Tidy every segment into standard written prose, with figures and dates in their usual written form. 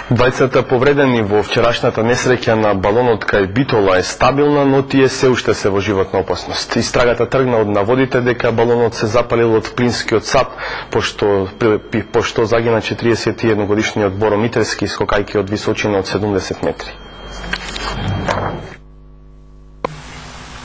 Двајцата повредени во вчерашната несреќа на балонот кај Битола е стабилна, но тие се уште се во животна опасност. Истрагата тргна од наводите дека балонот се запалил од плинскиот сап, пошто загина 41-годишниот Боро Митерски скокајќи од височина од 70 метри.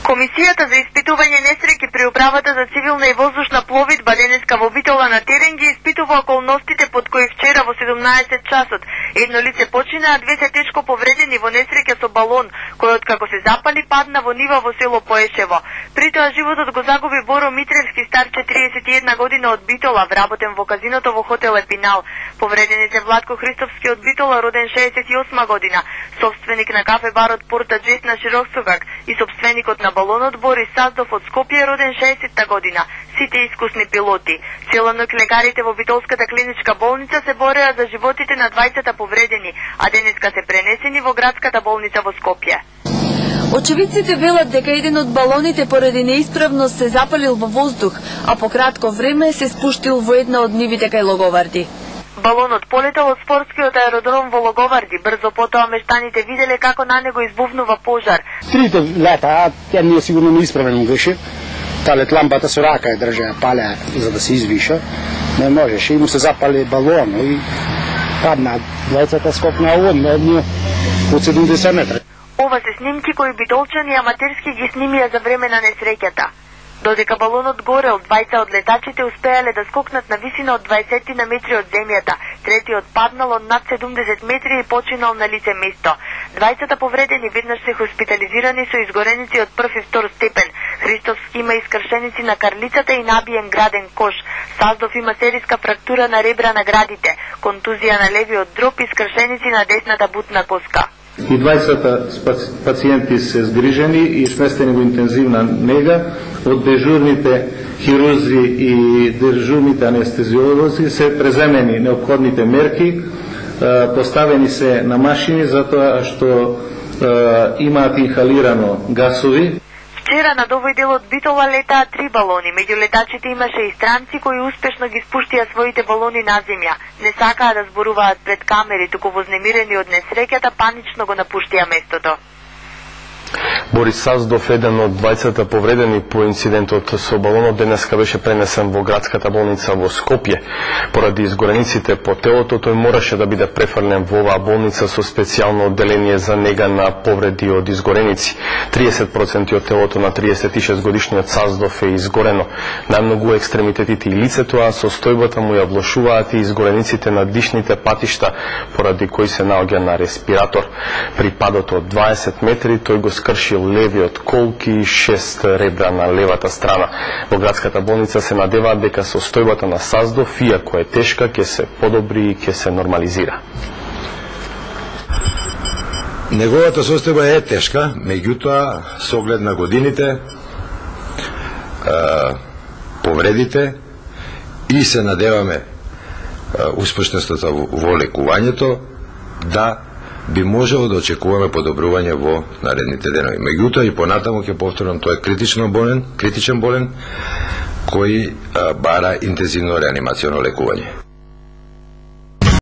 Комисијата за испитување несреќи при управата за цивилна и воздушна пловидба денеска во Битола на терен ги испитува околностите под кои вчера во 17 часот едно лице почина, а две се тешко повредени во несреќа со балон, кој откако се запали падна во нива во село Поешево. При тоа животот го загуби Боро Митревски, стар 41 година од Битола, вработен во казиното во хотел Епинал. Повредени се Владко Христовски од Битола, роден 68 година, собственик на кафе барот Порта Джет на Широксогак и собственикот на балонот Борис Саздов од Скопје, роден 60 година, сите искусни пилоти. Целоноќ лекарите во Битолската клиничка болница се бореа за животите на двајцата повредени, а денеска се пренесени во градската болница во Скопје. Очевидците велат дека еден од балоните поради неисправност се запалил во воздух, а по кратко време се спуштил во една од нивите кај Логоварди. Балонот полетал од спортскиот аеродром во Логоварди. Брзо потоа мештаните виделе како на него избувнува пожар. Трите лета, а тя не е сигурно неисправен беше. Талет лампата со рака ја држа, палеа за да се извиша. Не можеше, и му се запали балон и падна. Двајцата скокна од 70 метра. Ова се снимки кои битолчани аматерски ги снимија за време на несреќата. Додека балонот горел, двајца од летачите успеале да скокнат на висина од 20 на метри од земјата. Третиот паднал од над 70 метри и починал на лице место. Двајцата повредени веднаш се хоспитализирани со изгореници од прв и втор степен. Христовски има искршеници на карлицата и набиен граден кош. Саздов има сериска фрактура на ребра на градите, контузија на левиот дроб и искршеници на десната бутна коска. И двајцата пациенти се згрижени и сместени во интензивна нега. Од дежурните хирурзи и дежурните анестезиолози се преземени неопходните мерки, поставени се на машини затоа што имаат инхалирано гасови. Вчера над овој дел од Битола летаа 3 балони. Меѓу летачите имаше и странци кои успешно ги спуштија своите балони на земја. Не сакаа да зборуваат пред камери, туку вознемирени од несреќата панично го напуштија местото. Борис Саздов, еден од двајцата повредени по инцидентот со балонот, денеска беше пренесен во градската болница во Скопје. Поради изгорениците по телото, тој мораше да биде префрлен во оваа болница со специјално одделение за нега на повреди од изгореници. 30% од телото на 36-годишниот Саздов е изгорено. Најмногу екстремитетите и лицето, а состојбата му ја влошуваат и изгорениците на дишните патишта, поради кои се наоѓа на респиратор. При падот од 20 метри тој го скршил левиот колки и 6 ребра на левата страна. Во градската болница се надеваат дека состојбата на Саздов, иако е тешка, ќе се подобри и ќе се нормализира. Неговата состојба е тешка, меѓутоа со оглед на годините, повредите и се надеваме успешноста во лекувањето да би можело да очекуваме подобрување во наредните денови. Меѓутоа и понатаму ќе повторам, тој е критичен болен кој бара интензивно реанимацијно лекување.